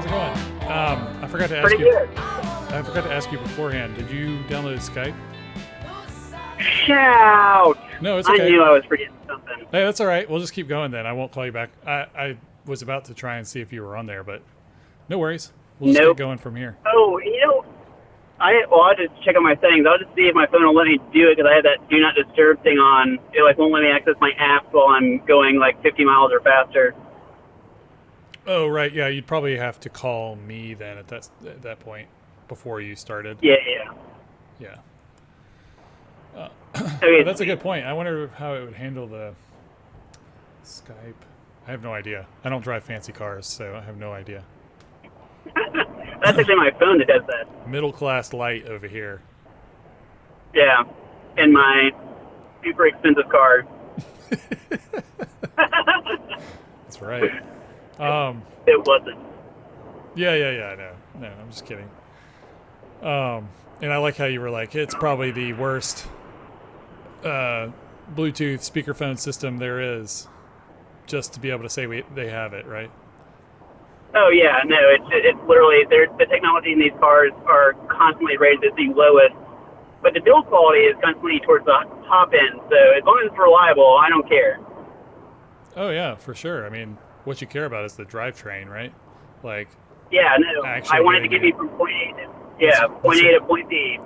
How's it going? I forgot to ask Pretty you. good. I forgot to ask you beforehand. Did you download Skype? Shout! No, it's I okay. knew I was forgetting something. Hey, that's all right. We'll just keep going then. I won't call you back. I was about to try and see if you were on there, but no worries. We'll just Nope. get going from here. Oh, I'll just check on my settings. I'll just see if my phone will let me do it because I have that do not disturb thing on. It won't let me access my apps while I'm going like 50 miles or faster. Oh, right. Yeah, you'd probably have to call me then at that point before you started. Yeah. Yeah. Okay. But that's a good point. I wonder how it would handle the Skype. I have no idea. I don't drive fancy cars, so I have no idea. That's actually my phone that does that. Middle class light over here. Yeah. In my super expensive car. That's right. It wasn't. Yeah, I know. No, I'm just kidding. And I like how you were like, it's probably the worst Bluetooth speakerphone system there is, just to be able to say they have it, right? Oh yeah, no, it's literally the technology in these cars are constantly rated as the lowest, but the build quality is constantly towards the top end. So as long as it's reliable, I don't care. Oh yeah, for sure. I mean, what you care about is the drivetrain, right? Like, Yeah, no, actually I wanted to getting get me from point A to point A to point B.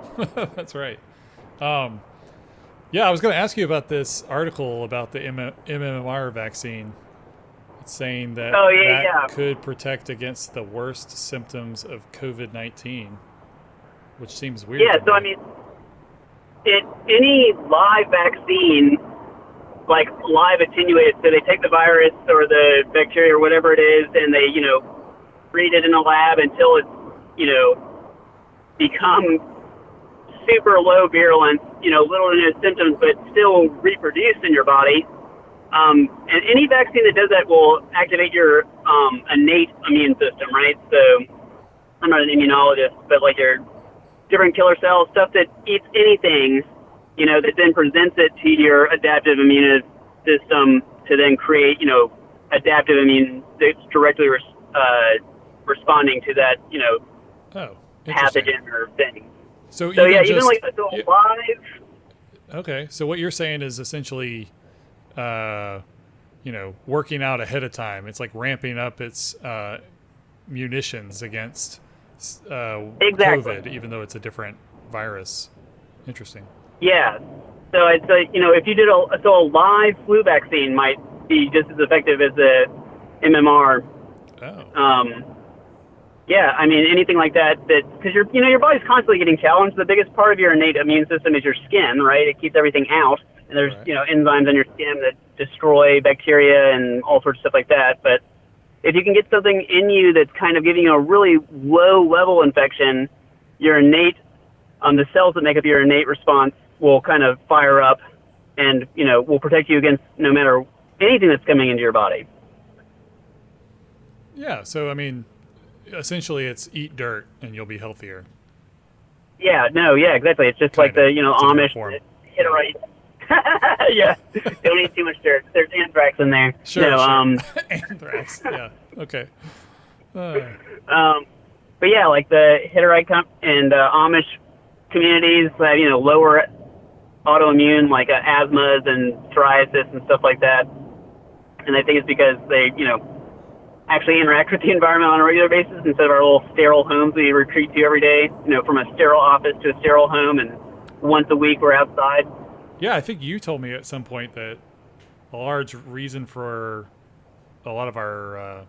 that's right. Yeah, I was going to ask you about this article about the MMR vaccine. It's saying that that could protect against the worst symptoms of COVID-19, which seems weird. Yeah, so I mean, any live vaccine, like live attenuated, so they take the virus or the bacteria or whatever it is, and they, breed it in a lab until it's, become super low virulence, little to no symptoms, but still reproduce in your body. And any vaccine that does that will activate your innate immune system, right? So I'm not an immunologist, but like your different killer cells, stuff that eats anything, that then presents it to your adaptive immune system to then create, adaptive immune that's directly responding to that, pathogen or thing. So yeah, even like live. Okay, so what you're saying is essentially, working out ahead of time. It's like ramping up its munitions against COVID, even though it's a different virus. Interesting. Yeah. So it's if you did a live flu vaccine might be just as effective as the MMR. Oh. Yeah, I mean anything like that because your body's constantly getting challenged. The biggest part of your innate immune system is your skin, right? It keeps everything out, and there's enzymes on your skin that destroy bacteria and all sorts of stuff like that. But if you can get something in you that's kind of giving you a really low level infection, your innate the cells that make up your innate response will kind of fire up, and will protect you against no matter anything that's coming into your body. Yeah. So I mean, essentially, it's eat dirt and you'll be healthier. Yeah, no, yeah, exactly. It's just kind like the, Amish Hitterite. Yeah, don't eat too much dirt. There's anthrax in there. Sure. Anthrax, yeah, okay. But yeah, like the Hitterite and Amish communities have, lower autoimmune, like asthmas and psoriasis and stuff like that. And I think it's because they, actually interact with the environment on a regular basis instead of our little sterile homes we retreat to every day, from a sterile office to a sterile home, and once a week we're outside. Yeah, I think you told me at some point that a large reason for a lot of our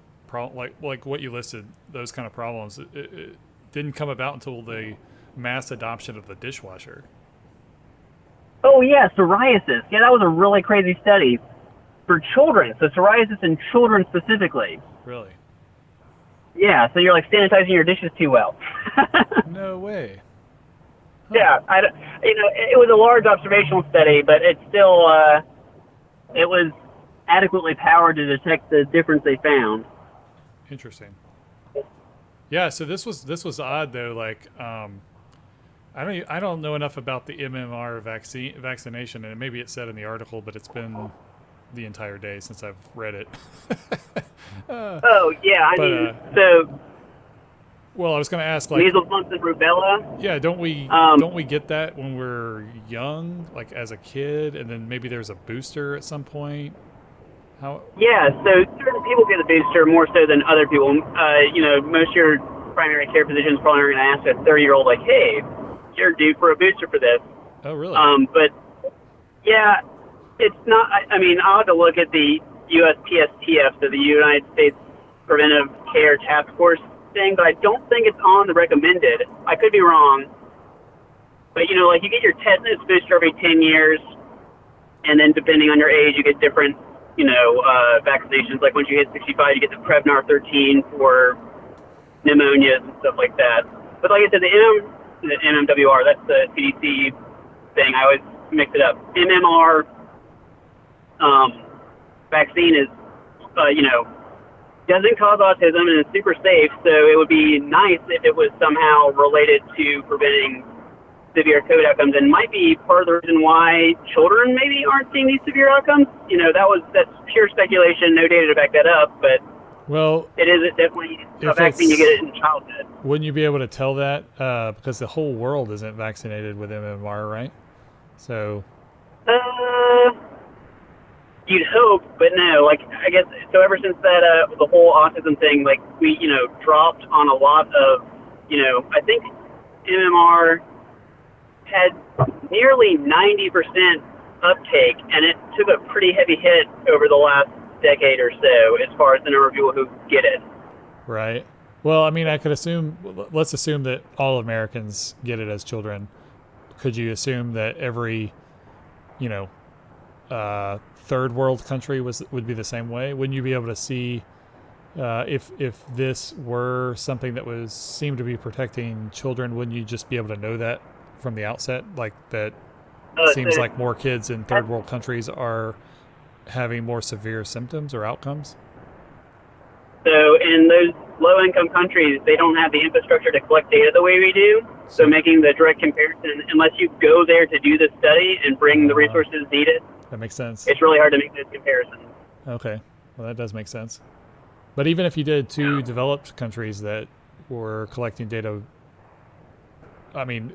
like what you listed, those kind of problems, it didn't come about until the mass adoption of the dishwasher. Oh yeah, psoriasis. Yeah, that was a really crazy study for children. So psoriasis in children specifically. Really? Yeah, so you're like sanitizing your dishes too well. No way. Huh. Yeah, it was a large observational study, but it's still it was adequately powered to detect the difference they found. Interesting. Yeah, so this was odd though. Like, I don't know enough about the MMR vaccination, and maybe it said in the article, but it's been the entire day since I've read it. Oh yeah, I mean, so Well, I was going to ask, like, Measles, mumps, and rubella. yeah, don't Um, we get that when we're young, like as a kid, and then maybe there's a booster at some point? How? Yeah, so certain people get the booster more so than other people. Most of your primary care physicians probably aren't going to ask a 30-year-old like, "Hey, you're due for a booster for this." Oh, really? But yeah, it's not. I mean, I'll have to look at the USPSTF, so the United States Preventive Care Task Force thing, but I don't think it's on the recommended. I could be wrong, but like you get your tetanus booster every 10 years, and then depending on your age, you get different vaccinations. Like once you hit 65, you get the Prevnar 13 for pneumonias and stuff like that. But like I said, the MMWR, that's the CDC thing. I always mix it up. MMR vaccine is, doesn't cause autism and is super safe. So it would be nice if it was somehow related to preventing severe COVID outcomes, and might be part of the reason why children maybe aren't seeing these severe outcomes. That's pure speculation, no data to back that up, but Well, it is definitely a if vaccine you it's- get it in childhood. wouldn't you be able to tell that because the whole world isn't vaccinated with MMR, right? So, You'd hope, but no. Like I guess so. Ever since that, the whole autism thing, like we, dropped on a lot of, I think MMR had nearly 90% uptake, and it took a pretty heavy hit over the last decade or so as far as the number of people who get it. right. Well, I mean, I could assume, let's assume that all Americans get it as children. Could you assume that every, third world country would be the same way? Wouldn't you be able to see if this were something that seemed to be protecting children? Wouldn't you just be able to know that from the outset? Like that seems So like more kids in third world countries are having more severe symptoms or outcomes. So in those low-income countries, they don't have the infrastructure to collect data the way we do. So making the direct comparison, unless you go there to do the study and bring the resources needed, That makes sense. it's really hard to make those comparisons. Okay, well that does make sense. But even if you did two developed countries that were collecting data, I mean,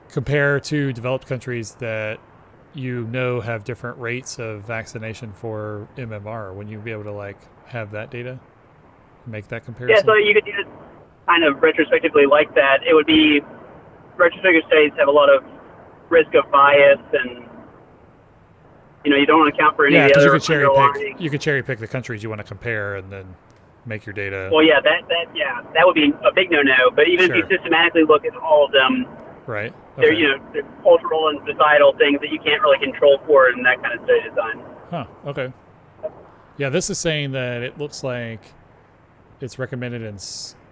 compare to developed countries that have different rates of vaccination for MMR, wouldn't you be able to have that data, make that comparison? Yeah, so you could do it kind of retrospectively like that. It would be retrospective studies have a lot of risk of bias, and you don't want to account for any Yeah, of the because other you could underlying. you could cherry pick the countries you want to compare and then make your data. Well, yeah, that would be a big no-no. But even if you Sure. systematically look at all of them, Right. they're Okay. they're cultural and societal things that you can't really control for in that kind of study design. Huh. Okay. Yeah, this is saying that it looks like it's recommended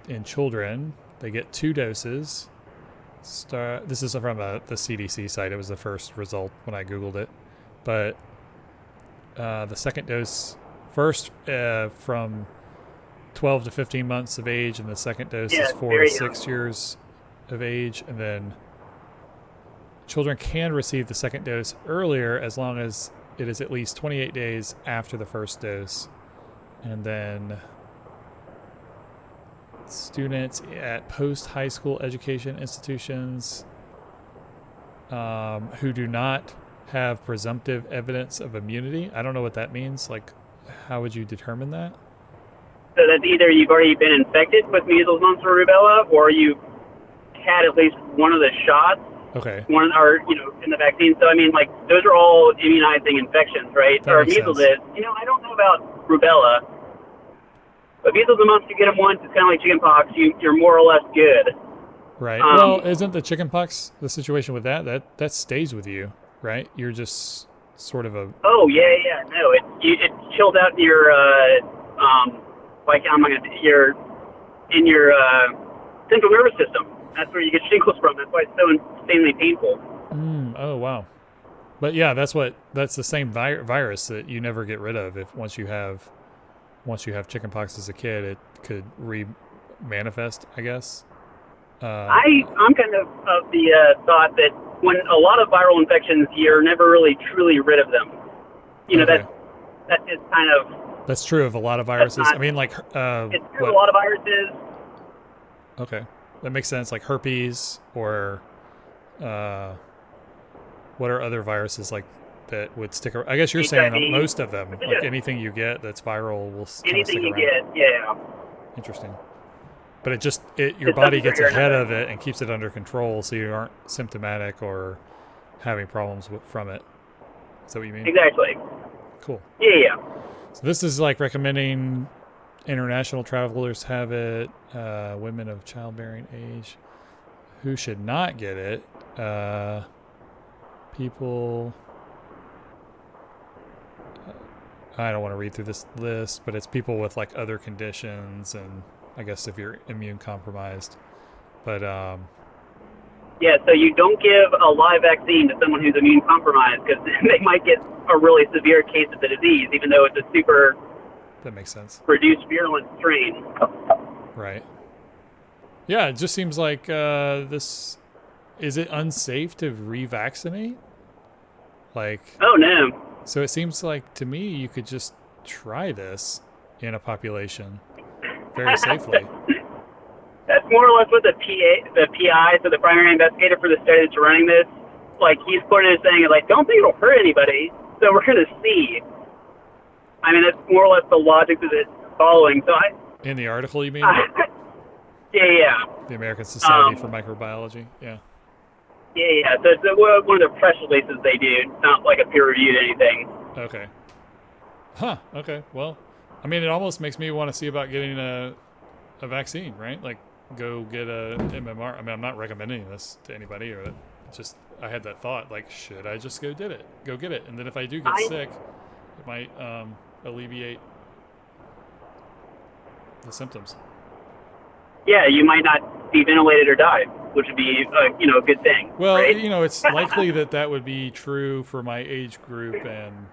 in children. They get 2 doses. This is from the CDC site. It was the first result when I Googled it. But the second dose, first from 12 to 15 months of age, and the second dose Yeah, is 4 to very 6 years of age. And then children can receive the second dose earlier as long as it is at least 28 days after the first dose. And then students at post-high school education institutions who do not have presumptive evidence of immunity. I don't know what that means. Like, how would you determine that? So that's either you've already been infected with measles, mumps, or rubella, or you've had at least one of the shots, Okay. in the vaccine. So I mean, those are all immunizing infections, right? That Or makes measles sense. is. I don't know about rubella, but measles and mumps, you get them once, it's kind of like chickenpox. You're more or less good. Right. Well, isn't the chickenpox the situation with that stays with you, right? You're just sort of a Oh yeah. No, it chills out your you're in your central nervous system. That's where you get shingles from. That's why it's so insanely painful. oh wow. But yeah, that's the same virus that you never get rid of. If once you have chickenpox as a kid, it could re-manifest, I guess. I'm kind of the thought that when a lot of viral infections, you're never really truly rid of them. Okay. That's just kind of That's true of a lot of viruses. not, I mean, like, it's true of what? a lot of viruses. Okay, that makes sense. Like herpes, or uh, what are other viruses like that would stick around? I guess you're saying that HIV, most of them, like anything you get that's viral, will kind of anything stick you around. get, yeah. Interesting. But your It's body something gets for ahead another. of it and keeps it under control, so you aren't symptomatic or having problems from it. Is that what you mean? Exactly. Cool. Yeah, yeah. So this is like recommending international travelers have it, women of childbearing age who should not get it, people. I don't want to read through this list, but it's people with like other conditions, and I guess if you're immune compromised. But Yeah, so you don't give a live vaccine to someone who's immune compromised because they might get a really severe case of the disease, even though it's a super that makes sense, reduced virulent strain. right? Yeah, it just seems like this. Is it unsafe to revaccinate? Like, Oh, no. so it seems like to me you could just try this in a population very safely. That's more or less what the PI, so the primary investigator for the study that's running this, like he's quoted as saying, like, don't think it'll hurt anybody, so we're going to see. I mean, that's more or less the logic that it's following. So In the article, you mean? yeah. The American Society for Microbiology. Yeah. Yeah. So it's one of the press releases they do. It's not like a peer-reviewed anything. Okay. Huh. Okay. Well, I mean, it almost makes me want to see about getting a vaccine, right? Like, go get a MMR. I mean, I'm not recommending this to anybody, or just I had that thought, like, should I just go get it, and then if I do get sick, it might alleviate the symptoms. Yeah, you might not be ventilated or die, which would be a good thing. Well, right? It's likely that would be true for my age group and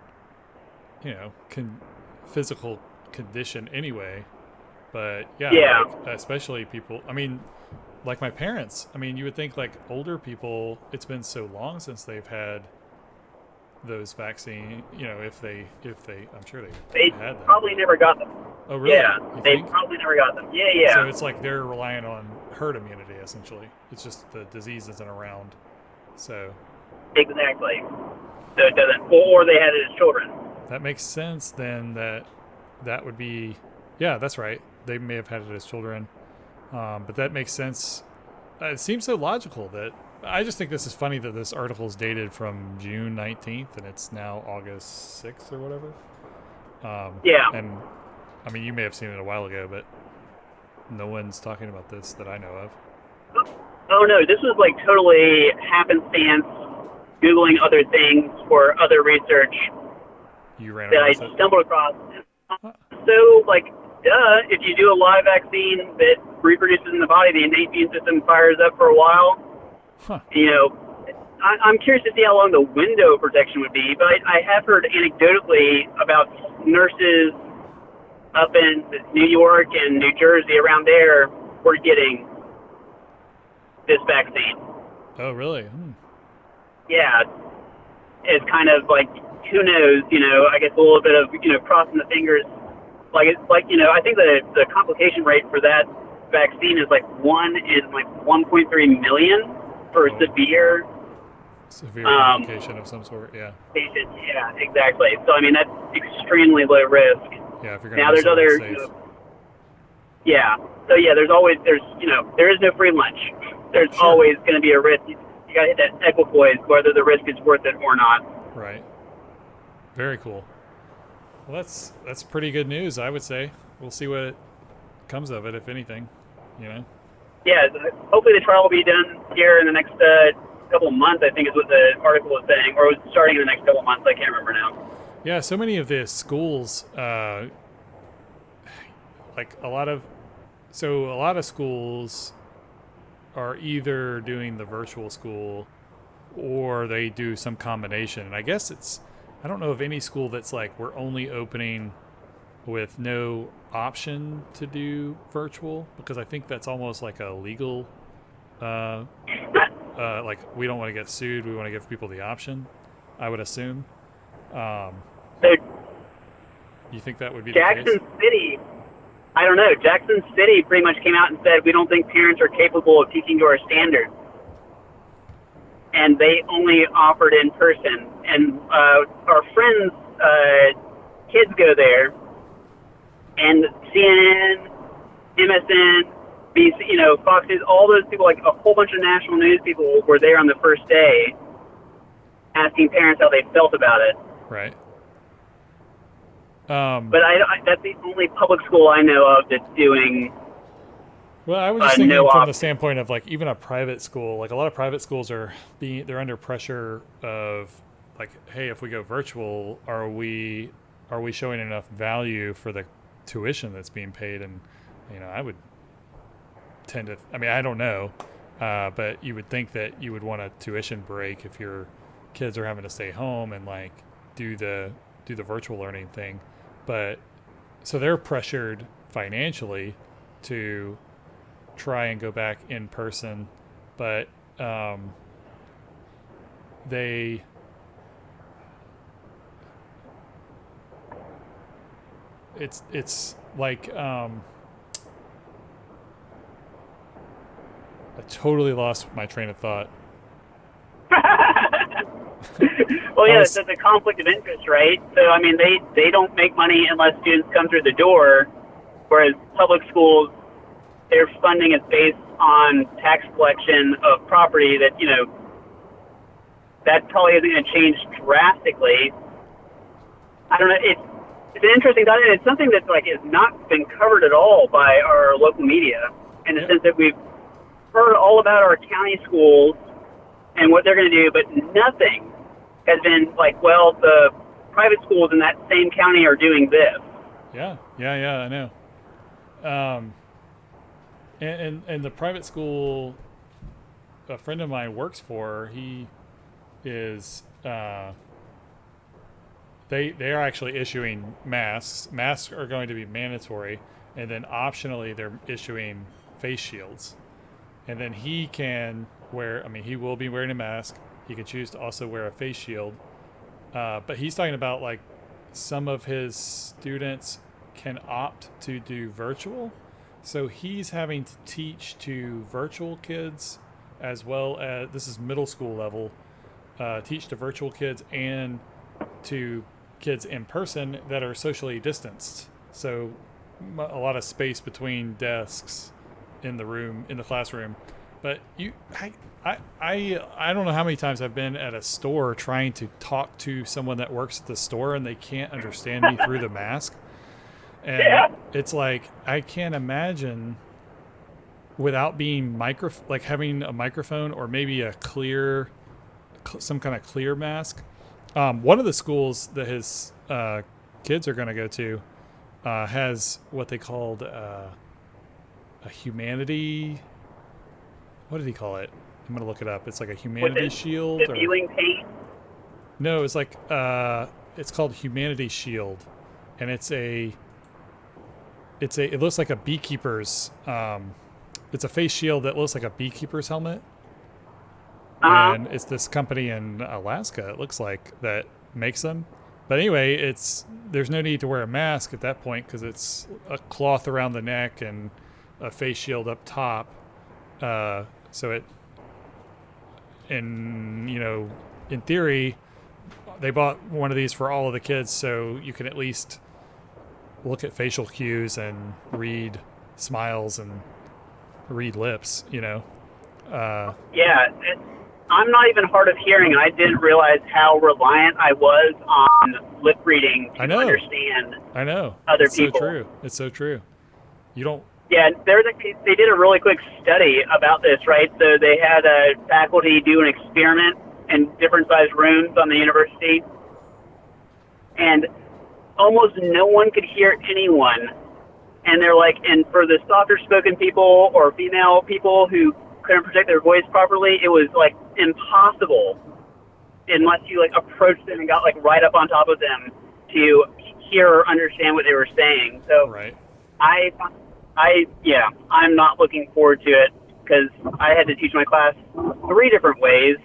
physical condition anyway. But yeah. Like, especially people. I mean, like my parents. I mean, you would think like older people. It's been so long since they've had those vaccines. If they, I'm sure they had them. probably never got them. Oh, really? Yeah, they probably never got them. Yeah. So it's like they're relying on herd immunity essentially. It's just the disease isn't around. So. Exactly. So it doesn't, or they had it as children. That makes sense then. That would be, yeah, that's right. They may have had it as children, but that makes sense. It seems so logical that I just think this is funny that this article is dated from June 19th and it's now August 6th or whatever. Yeah. And I mean, you may have seen it a while ago, but no one's talking about this that I know of. Oh no, this was like totally happenstance, Googling other things for other research You ran that I across it? stumbled across. So, like, duh, if you do a live vaccine that reproduces in the body, the innate immune system fires up for a while. Huh. I'm curious to see how long the window of protection would be, but I have heard anecdotally about nurses up in New York and New Jersey, around there, were getting this vaccine. Oh, really? Yeah, it's kind of like, who knows, I guess a little bit of, crossing the fingers. Like, it's like, I think the complication rate for that vaccine is like 1.3 million for severe complication of some sort, yeah. patients. Yeah, exactly. So, I mean, that's extremely low risk. Yeah, if you're going to Now, there's other, yeah. So, yeah, there is no free lunch. There's always going to be a risk. You got to hit that equipoise, whether the risk is worth it or not. Right. Very cool. Well, that's pretty good news, I would say. We'll see what comes of it, if anything. Yeah, hopefully the trial will be done here in the next couple of months, I think is what the article was saying, or it was starting in the next couple of months. I can't remember now. Yeah, so many of the schools, a lot of schools are either doing the virtual school or they do some combination. And I guess I don't know of any school that's like, we're only opening with no option to do virtual, because I think that's almost like a legal, like we don't want to get sued. We want to give people the option, I would assume. So, You think that would be Jackson the case? City, I don't know. Jackson City pretty much came out and said, we don't think parents are capable of teaching to our standards. And they only offered in person. And our friends' kids go there, and CNN, MSN, BC, Fox News, all those people, like a whole bunch of national news people were there on the first day asking parents how they felt about it. Right. But that's the only public school I know of that's doing. Well, I was just thinking no from the standpoint of like even a private school, like a lot of private schools they're under pressure of like, hey, if we go virtual, are we showing enough value for the tuition that's being paid? And I would tend to, I don't know, but you would think that you would want a tuition break if your kids are having to stay home and like do the virtual learning thing. But so they're pressured financially to try and go back in person, but it's like I totally lost my train of thought. Well, yeah, it's a conflict of interest, right? So, they don't make money unless students come through the door, whereas public schools, their funding is based on tax collection of property that, that probably isn't going to change drastically. I don't know. It's an interesting thought, and it's something that has not been covered at all by our local media, in the sense that we've heard all about our county schools and what they're going to do, but nothing has been like, well, the private schools in that same county are doing this. Yeah, I know. And the private school a friend of mine works for, he is they are actually issuing masks. Masks are going to be mandatory, and then optionally they're issuing face shields. And then he can wear, he will be wearing a mask. He can choose to also wear a face shield. But he's talking about like some of his students can opt to do virtual. So he's having to teach to virtual kids as well as, this is middle school level, teach to virtual kids and to kids in person that are socially distanced. So a lot of space between desks in the classroom. But I don't know how many times I've been at a store trying to talk to someone that works at the store and they can't understand me through the mask. And it's like, I can't imagine without being having a microphone or maybe some kind of clear mask. One of the schools that his kids are going to go to has what they called a humanity. What did he call it? I'm going to look it up. It's like a humanity shield. The viewing paint? No, it's like it's called Humanity Shield, and it looks like a beekeeper's. It's a face shield that looks like a beekeeper's helmet. And it's this company in Alaska, it looks like, that makes them. But anyway, there's no need to wear a mask at that point because it's a cloth around the neck and a face shield up top. So in theory, they bought one of these for all of the kids, so you can at least look at facial cues and read smiles and read lips, I'm not even hard of hearing, and I didn't realize how reliant I was on lip reading to understand other people. So true. It's so true. You don't... Yeah, they did a really quick study about this, right? So they had faculty do an experiment in different sized rooms on the university, and almost no one could hear anyone. And they're like, and for the softer spoken people or female people who couldn't project their voice properly, it was like impossible unless you like approached them and got like right up on top of them to hear or understand what they were saying. So right. I'm not looking forward to it because I had to teach my class 3 different ways.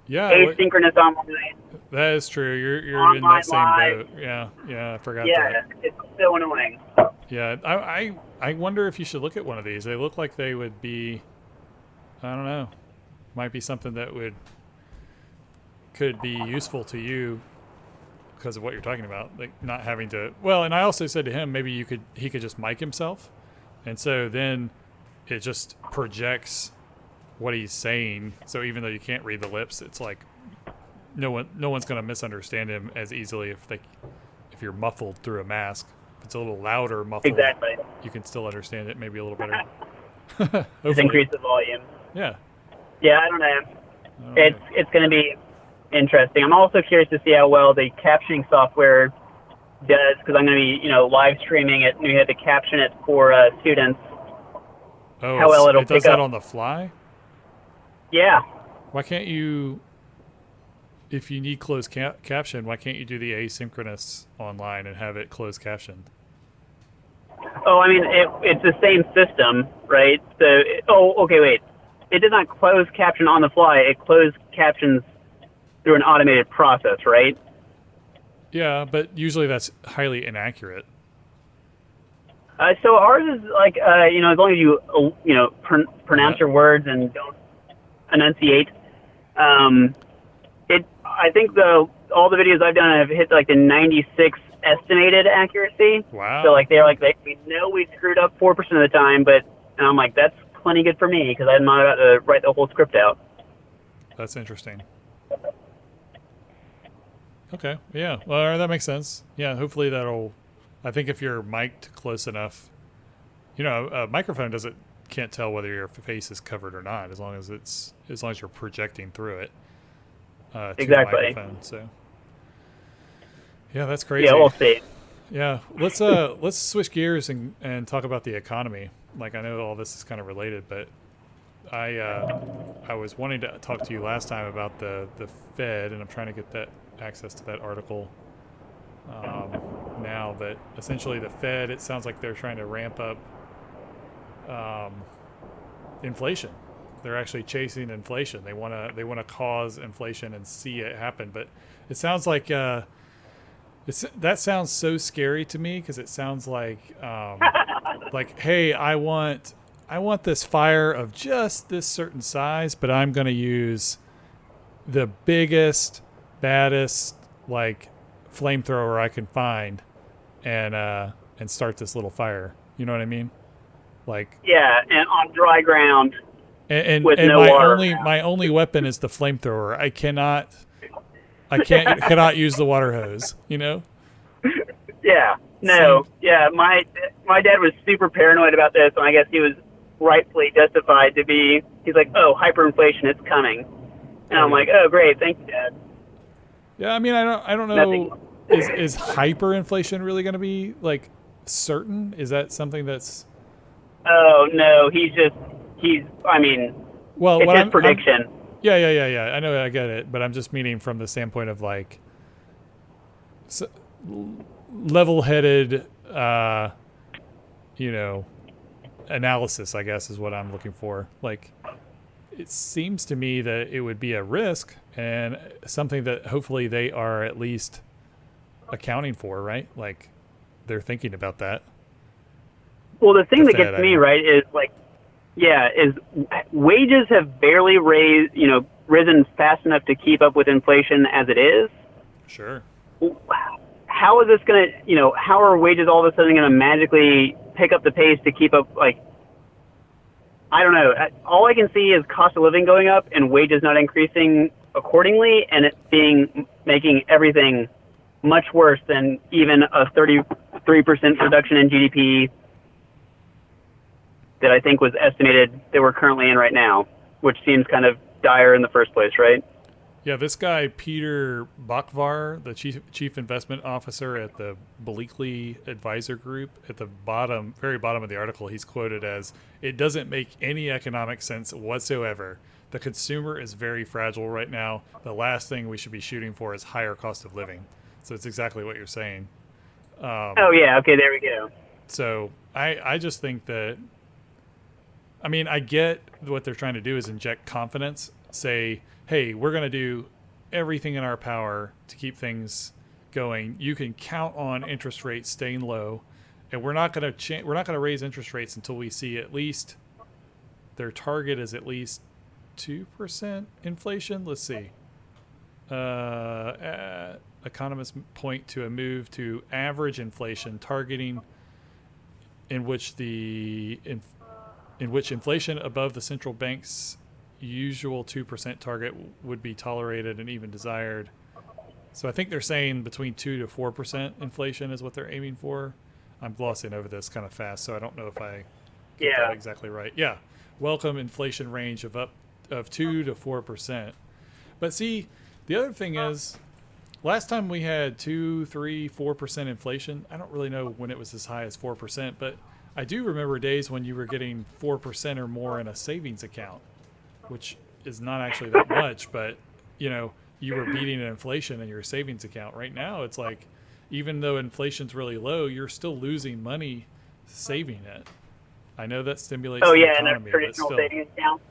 Yeah. Asynchronous online, That is true. You're in Online that same live. boat. Yeah, yeah. I forgot that. Yeah, it's so annoying. Yeah, I wonder if you should look at one of these. They look like they would be. I don't know. Might be something that could be useful to you because of what you're talking about, like not having to. Well, and I also said to him maybe he could just mic himself, and so then it just projects what he's saying. So even though you can't read the lips, it's like no one's going to misunderstand him as easily if you're muffled through a mask. If it's a little louder muffled, Exactly. you can still understand it maybe a little better. Just Hopefully. increase the volume. Yeah. Yeah, I don't know. I don't know. It's going to be interesting. I'm also curious to see how well the captioning software does, because I'm going to be, live streaming it. We had to caption it for students. Oh, how well it'll it does pick that up. on the fly? Yeah. Why can't you, if you need closed caption, why can't you do the asynchronous online and have it closed captioned? Oh, I mean, it's the same system, right? So, okay, wait. It does not close caption on the fly. It closed captions through an automated process, right? Yeah, but usually that's highly inaccurate. So ours is like, as long as you, pronounce your words and don't enunciate. I think all the videos I've done have hit like the 96 estimated accuracy. Wow. So like we know we screwed up 4% of the time, and I'm like, that's plenty good for me because I'm not about to write the whole script out. That's interesting. Okay. Yeah. Well, that makes sense. Yeah. Hopefully I think if you're mic'd close enough, a microphone can't tell whether your face is covered or not, as long as you're projecting through it. To Exactly. the microphone. So. Yeah, that's crazy. Yeah, we'll see. Yeah. Let's switch gears and talk about the economy. Like, I know all this is kind of related, but I was wanting to talk to you last time about the Fed, and I'm trying to get that access to that article now. But essentially, the Fed, it sounds like they're trying to ramp up inflation. They're actually chasing inflation. They want to cause inflation and see it happen. But it sounds like that sounds so scary to me, because it sounds like like, hey, I want this fire of just this certain size, but I'm going to use the biggest, baddest like flamethrower I can find and start this little fire. You know what I mean? Like, yeah, and on dry ground. And with no my water. my only weapon is the flamethrower. I cannot use the water hose. Yeah. No. Yeah. My dad was super paranoid about this, and I guess he was rightfully justified to be. He's like, "Oh, hyperinflation, it's coming," and I'm like, "Oh, great, thank you, Dad." Yeah, I mean, I don't know. Nothing. Is hyperinflation really going to be like certain? Is that something that's? Oh no, I mean, Well, it's his prediction. Yeah. I know, I get it, but I'm just meaning from the standpoint of like level-headed, analysis, I guess, is what I'm looking for. Like, it seems to me that it would be a risk and something that hopefully they are at least accounting for, right? Like, they're thinking about that. Well, the thing The that Fed, gets me right is like, is wages have barely risen fast enough to keep up with inflation as it is. Sure. How is this going to, how are wages all of a sudden going to magically pick up the pace to keep up? Like, I don't know. All I can see is cost of living going up and wages not increasing accordingly, and it making everything much worse than even a 33% reduction in GDP that I think was estimated that we're currently in right now, which seems kind of dire in the first place, right? Yeah, this guy, Peter Bachvar, the chief investment officer at the Bleakley Advisor Group, at the very bottom of the article, he's quoted as, "It doesn't make any economic sense whatsoever. The consumer is very fragile right now. The last thing we should be shooting for is higher cost of living." So it's exactly what you're saying. Oh, yeah. Okay, there we go. So I just think that, I get what they're trying to do is inject confidence, say, hey, we're going to do everything in our power to keep things going. You can count on interest rates staying low, and we're not going to we're not going to raise interest rates until we see at least their target is at least 2% inflation. Let's see. Economists point to a move to average inflation targeting in which inflation above the central bank's usual 2% target would be tolerated and even desired. So I think they're saying between 2 to 4% inflation is what they're aiming for. I'm glossing over this kind of fast, so I don't know if I get that exactly right. Yeah, welcome inflation range of 2 to 4%. But see, the other thing is, last time we had 2, 3, 4% inflation. I don't really know when it was as high as 4%, but I do remember days when you were getting 4% or more in a savings account, which is not actually that much, but you were beating inflation in your savings account. Right now, it's like, even though inflation's really low, you're still losing money saving it. I know that stimulates the economy, in a traditional savings account.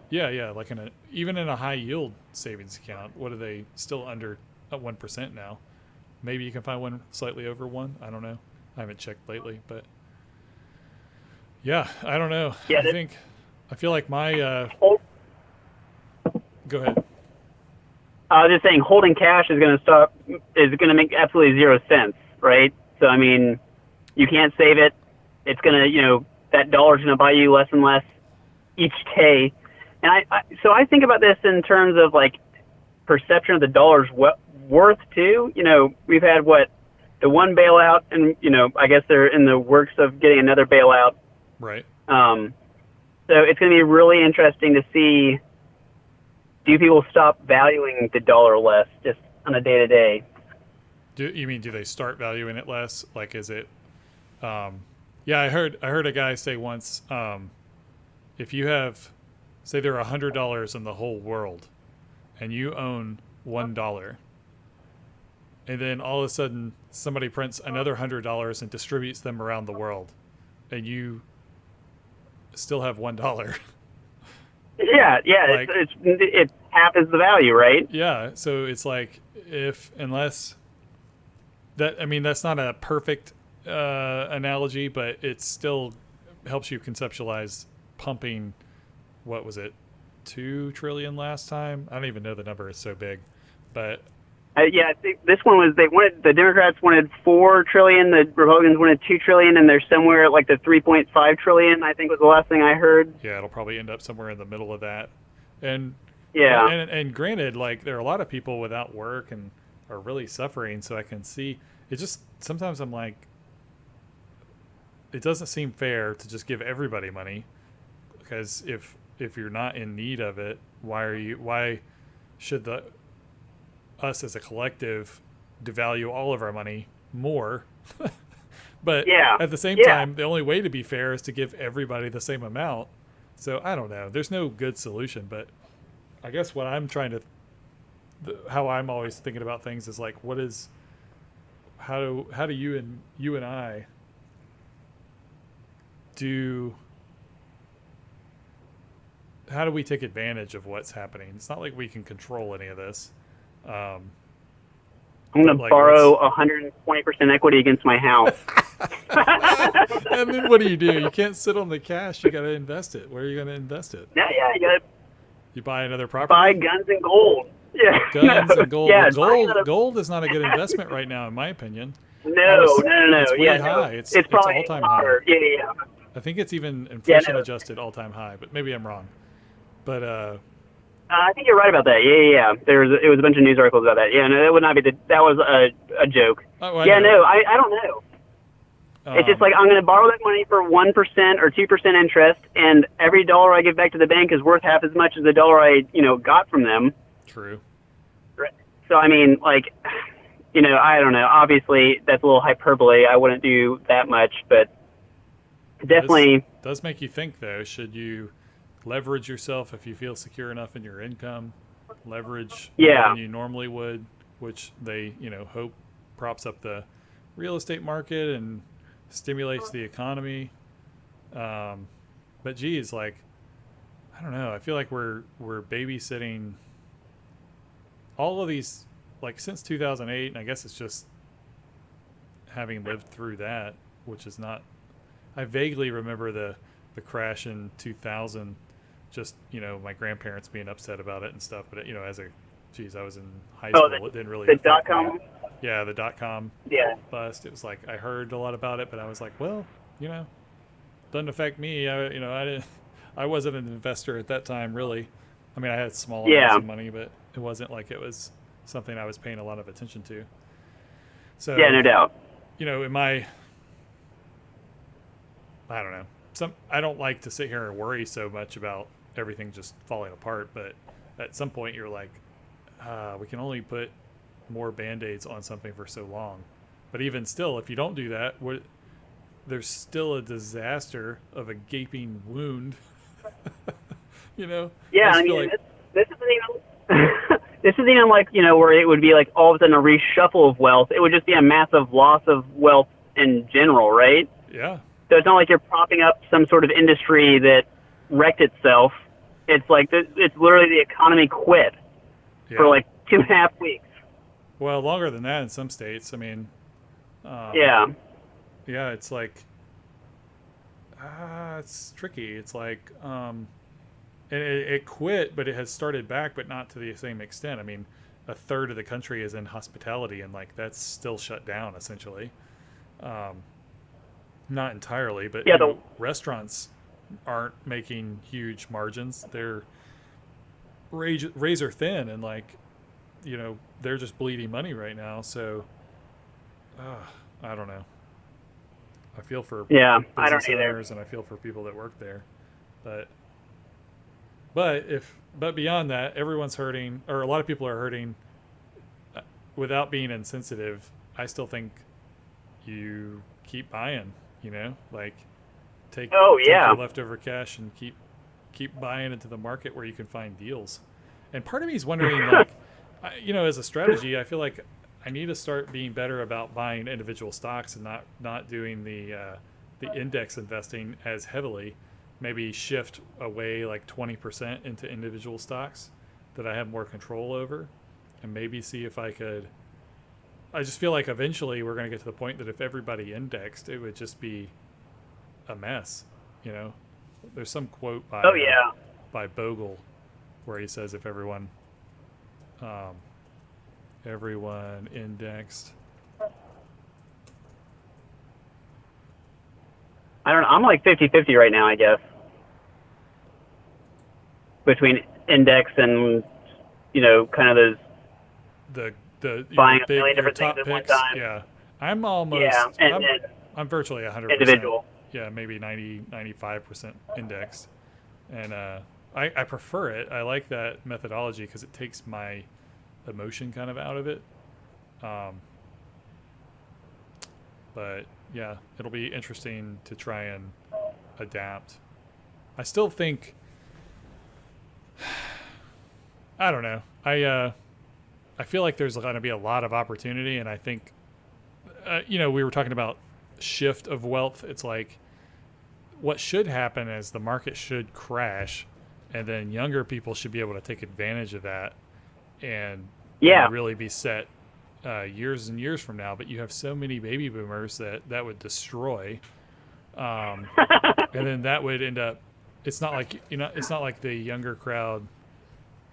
Yeah, like even in a high yield savings account, what are they still under 1% now? Maybe you can find one slightly over 1. I don't know. I haven't checked lately, but yeah, I don't know. Yeah, I feel like my go ahead. I was just saying, holding cash is going to make absolutely zero sense, right? So I mean, you can't save it. It's going to, that dollar's going to buy you less and less each day. And so I think about this in terms of like perception of the dollar's worth too. We've had the one bailout, and I guess they're in the works of getting another bailout. Right. So it's going to be really interesting to see, do people stop valuing the dollar less just on a day-to-day? Do they start valuing it less? Like, is it yeah, I heard a guy say once, if you have, say there are $100 in the whole world and you own $1, and then all of a sudden somebody prints another $100 and distributes them around the world, and you still have $1. Yeah, like, it's half as the value, right? Yeah, so it's like, unless that, I mean, that's not a perfect analogy, but it still helps you conceptualize pumping. What was it, 2 trillion last time? I don't even know, the number is so big, but I think this one was, the Democrats wanted 4 trillion, the Republicans wanted 2 trillion, and they're somewhere at like the 3.5 trillion, I think was the last thing I heard. Yeah, it'll probably end up somewhere in the middle of that. And yeah, and granted, like, there are a lot of people without work and are really suffering, so I can see it. Just sometimes I'm like, it doesn't seem fair to just give everybody money, because if you're not in need of it, why should us as a collective devalue all of our money more? But at the same time, the only way to be fair is to give everybody the same amount. So I don't know. There's no good solution, but I guess what I'm trying to, how I'm always thinking about things is like, how do you and I how do we take advantage of what's happening? It's not like we can control any of this. I'm going to borrow 120% equity against my house. And then what do? You can't sit on the cash. You got to invest it. Where are you going to invest it? Yeah, you got to. You buy another property. Buy guns and gold. Yeah. Guns and gold. Yeah, gold is not a good investment right now, in my opinion. No. It's way high. It's probably all-time high. Yeah. I think it's even inflation adjusted all-time high, but maybe I'm wrong. But I think you're right about that. Yeah. It was a bunch of news articles about that. Yeah, no, that would not be that was a joke. Oh, I don't know. It's just like, I'm going to borrow that money for 1% or 2% interest, and every dollar I give back to the bank is worth half as much as the dollar I got from them. True. Right. So I mean, like, I don't know. Obviously, that's a little hyperbole. I wouldn't do that much, but definitely It does make you think, though. Should you leverage yourself if you feel secure enough in your income? Leverage more than you normally would, which they hope props up the real estate market and stimulates the economy. But geez, like, I don't know. I feel like we're babysitting all of these, like since 2008, and I guess it's just having lived through that, which is not. I vaguely remember the crash in 2000. Just my grandparents being upset about it and stuff. But as I was in high school. It didn't really. The affect me. .com. Yeah, the .com Yeah. bust. It was like I heard a lot about it, but I was like, well, doesn't affect me. I didn't. I wasn't an investor at that time, really. I mean, I had small amounts of money, but it wasn't like it was something I was paying a lot of attention to. So Yeah, no doubt. In my, I don't know. I don't like to sit here and worry so much about everything just falling apart, but at some point you're like, we can only put more Band-Aids on something for so long. But even still, if you don't do that, there's still a disaster of a gaping wound. Yeah, I mean, this isn't even this isn't even like where it would be like all of a sudden a reshuffle of wealth. It would just be a massive loss of wealth in general, right? Yeah. So it's not like you're propping up some sort of industry that wrecked itself. It's like it's literally the economy quit for like 2.5 weeks. Well, longer than that in some states. I mean, yeah, it's like it's tricky. It's like and it quit, but it has started back, but not to the same extent. I mean, a third of the country is in hospitality, and like that's still shut down essentially. Not entirely, but restaurants aren't making huge margins. They're razor thin, and like they're just bleeding money right now. So I don't know. I feel for I don't either. owners, and I feel for people that work there, but beyond that, everyone's hurting, or a lot of people are hurting. Without being insensitive, I still think you keep buying. Like take your leftover cash and keep buying into the market where you can find deals. And part of me is wondering, like, as a strategy, I feel like I need to start being better about buying individual stocks and not doing the index investing as heavily. Maybe shift away like 20% into individual stocks that I have more control over, and maybe see if I could. I just feel like eventually we're going to get to the point that if everybody indexed, it would just be a mess. There's some quote by Bogle where he says if everyone indexed. I don't know. I'm like 50-50 right now, I guess, between index and kind of those the buying a million different things picks, at one time. Yeah, I'm almost. Yeah, and I'm virtually 100% individual. Yeah, maybe 95% indexed, and I prefer it. I like that methodology because it takes my emotion kind of out of it. But yeah, it'll be interesting to try and adapt. I still think. I don't know. I feel like there's going to be a lot of opportunity, and I think, we were talking about shift of wealth. It's like what should happen is the market should crash, and then younger people should be able to take advantage of that and really be set years and years from now. But you have so many baby boomers that would destroy, and then that would end up. It's not like it's not like the younger crowd.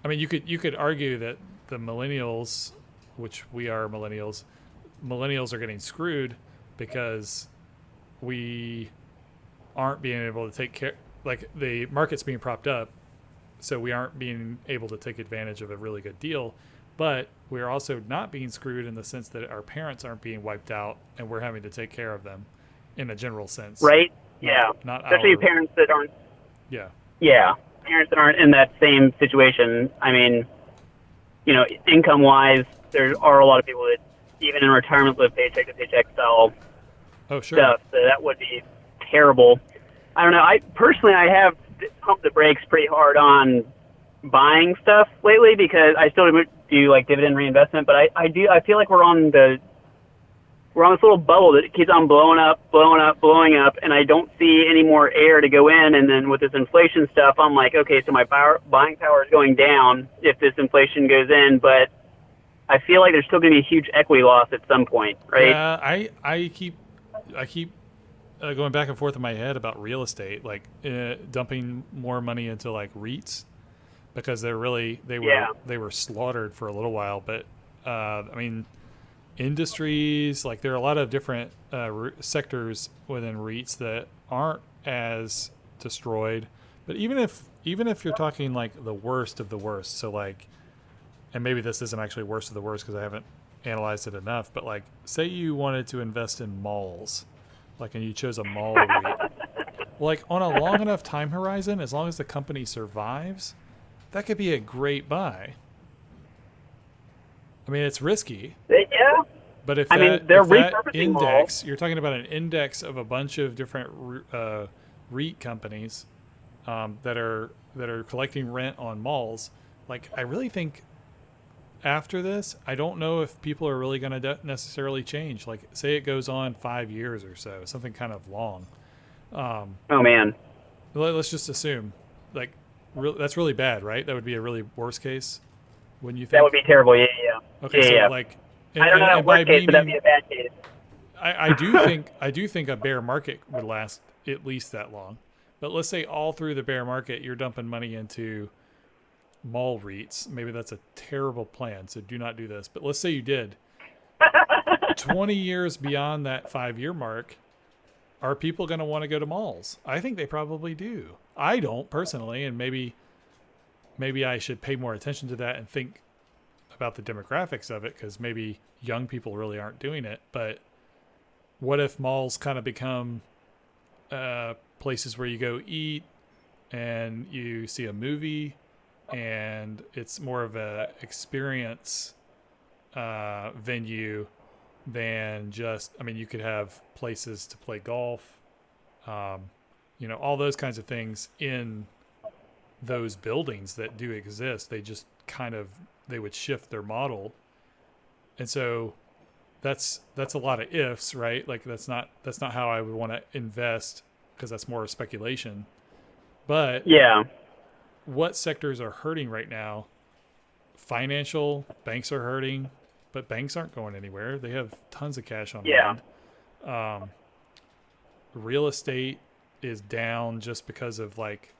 I mean, you could argue that the millennials, which we are millennials are getting screwed because we aren't being able to take care, like the market's being propped up, so we aren't being able to take advantage of a really good deal. But we're also not being screwed in the sense that our parents aren't being wiped out and we're having to take care of them in a general sense. Right? Yeah. Not especially parents that aren't. Yeah. Yeah. Parents that aren't in that same situation. I mean, income-wise, there are a lot of people that, even in retirement, live paycheck-to-paycheck style stuff. So that would be terrible. I don't know. I have pumped the brakes pretty hard on buying stuff lately because I still do like dividend reinvestment, but I feel like we're on this little bubble that keeps on blowing up, and I don't see any more air to go in. And then with this inflation stuff, I'm like, okay, so my buying power is going down if this inflation goes in, but I feel like there's still going to be a huge equity loss at some point, right? Yeah, I keep going back and forth in my head about real estate, like dumping more money into like REITs because they were slaughtered for a little while. But I mean, industries, like there are a lot of different sectors within REITs that aren't as destroyed. But even if you're talking like the worst of the worst, so like, and maybe this isn't actually worst of the worst because I haven't analyzed it enough, but like say you wanted to invest in malls, like, and you chose a mall REIT, like on a long enough time horizon, as long as the company survives, that could be a great buy. I mean, it's risky, Yeah. but if I mean, that, they're if that repurposing index, malls. you're talking about an index of a bunch of different REIT companies that are collecting rent on malls. Like, I really think after this, I don't know if people are really going to necessarily change. Like, say it goes on 5 years or so, something kind of long. Oh man. Let's just assume, like, that's really bad, right? That would be a really worst case, wouldn't you That think? would be terrible. Yeah, Okay, yeah, so yeah. like, I don't know and that by worst case, but that'd be meaning, a bad case. I do think a bear market would last at least that long. But let's say all through the bear market, you're dumping money into mall REITs. Maybe that's a terrible plan, so do not do this. But let's say you did. 20 years beyond that 5 year mark, are people going to want to go to malls? I think they probably do. I don't personally, and maybe I should pay more attention to that and think about the demographics of it because maybe young people really aren't doing it. But what if malls kind of become places where you go eat and you see a movie and it's more of a experience venue than just, I mean, you could have places to play golf, all those kinds of things in those buildings that do exist. They just they would shift their model. And so that's a lot of ifs, right? Like that's not how I would want to invest because that's more speculation. But Yeah. what sectors are hurting right now? Financial, banks are hurting, but banks aren't going anywhere. They have tons of cash on Yeah. hand. Real estate is down just because of like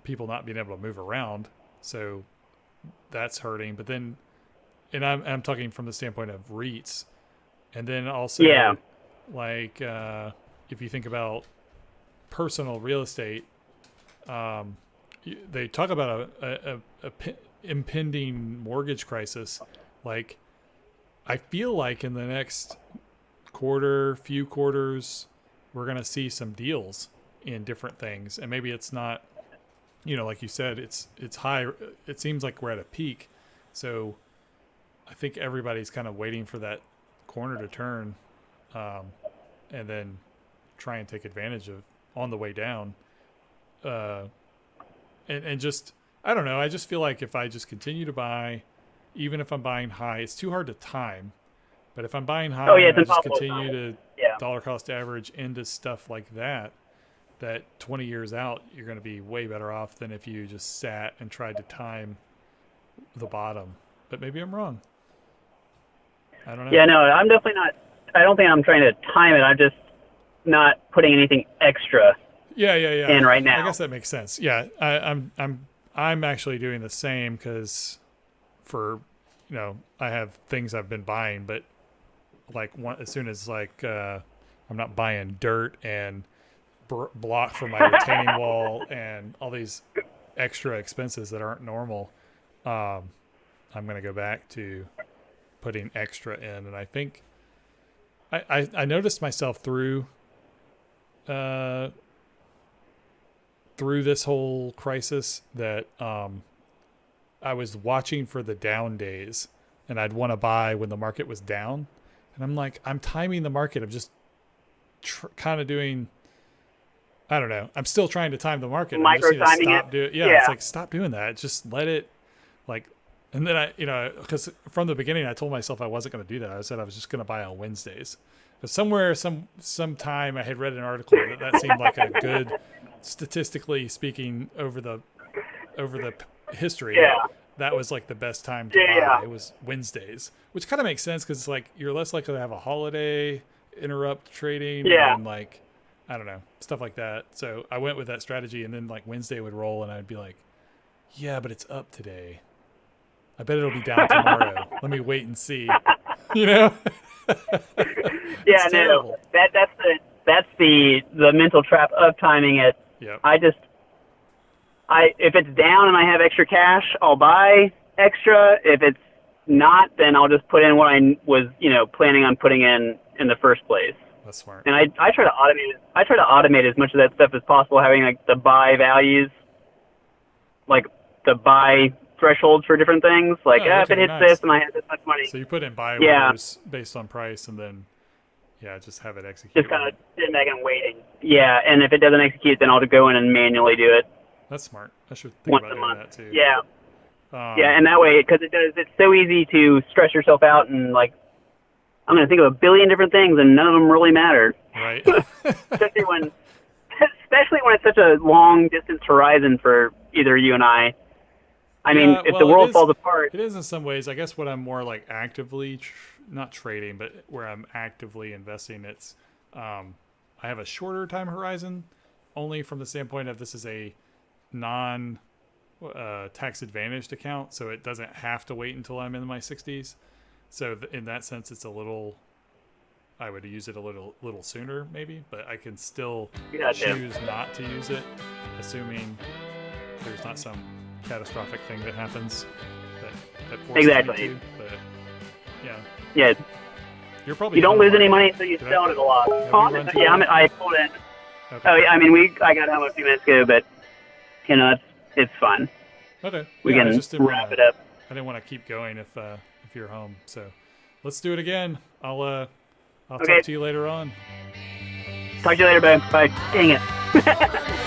people not being able to move around. So that's hurting. But then, and I'm talking from the standpoint of REITs. And then also, Yeah. like, if you think about personal real estate, they talk about a impending mortgage crisis. Like, I feel like in the next few quarters, we're going to see some deals in different things. And maybe it's not, like you said, it's high. It seems like we're at a peak. So I think everybody's kind of waiting for that corner to turn, and then try and take advantage of on the way down. And just, I don't know. I just feel like if I just continue to buy, even if I'm buying high, it's too hard to time. But if I'm buying high, Oh yeah, and it's I just impossible. continue to Yeah. dollar cost average into stuff like that 20 years out, you're going to be way better off than if you just sat and tried to time the bottom. But maybe I'm wrong. I don't know. Yeah. No, I'm definitely not. I don't think I'm trying to time it. I'm just not putting anything extra Yeah. in right now. I guess that makes sense. Yeah, I'm actually doing the same because I have things I've been buying, but like as soon as like I'm not buying dirt and block for my retaining wall and all these extra expenses that aren't normal, I'm going to go back to putting extra in. And I think I noticed myself through this whole crisis that I was watching for the down days and I'd want to buy when the market was down. And I'm like, I'm timing the market. I'm just kind of doing, I don't know. I'm still trying to time the market. I just need to Micro-timing stop it? doing. Yeah, Yeah. it's like stop doing that. Just let it, like. And then because from the beginning I told myself I wasn't going to do that. I said I was just going to buy on Wednesdays. Because somewhere, sometime I had read an article that seemed like a good, statistically speaking, over the history. Yeah. that was like the best time to Yeah. buy. It was Wednesdays, which kind of makes sense because like you're less likely to have a holiday interrupt trading. Yeah. And like, I don't know, stuff like that. So I went with that strategy, and then like Wednesday would roll, and I'd be like, yeah, but it's up today. I bet it'll be down tomorrow. Let me wait and see. You know? Yeah, It's no, terrible. that's the mental trap of timing it. Yep. If it's down and I have extra cash, I'll buy extra. If it's not, then I'll just put in what I was, planning on putting in the first place. That's smart. And I try to automate. I try to automate as much of that stuff as possible, having like the buy values, like the buy thresholds for different things. Like Oh, if it okay, hits nice. this and I have this much money, So you put in buy Yeah. orders based on price, and then just have it execute. just kind of sitting back and waiting. Yeah, and if it doesn't execute, then I'll just go in and manually do it That's smart. I should think once about a doing month. that too. Yeah. Yeah. And that way, because it's so easy to stress yourself out and like, I'm going to think of a billion different things and none of them really matter. Right. especially when it's such a long distance horizon for either you and I. I mean, Yeah, if well, the world it is- falls apart, It is in some ways. I guess what I'm more like actively, not trading, but where I'm actively investing, it's I have a shorter time horizon, only from the standpoint of this is a non tax advantaged account, so it doesn't have to wait until I'm in my 60s. So in that sense, it's a little. I would use it a little sooner, maybe, but I can still Gotcha. choose not to use it, assuming there's not some catastrophic thing that happens that forces Exactly. me to. But yeah, yeah, you're probably you don't home lose any right? money until you Did sell it a lot. we run through Yeah, that? I pulled in. Okay. Oh, yeah, I mean, I got home a few minutes ago, but it's fun. Okay. We Yeah, I can just didn't wrap wanna, it up. I didn't want to keep going if you're home. So let's do it again. I'll Okay. talk to you later on. Talk to you later, bud. Bye. Dang it.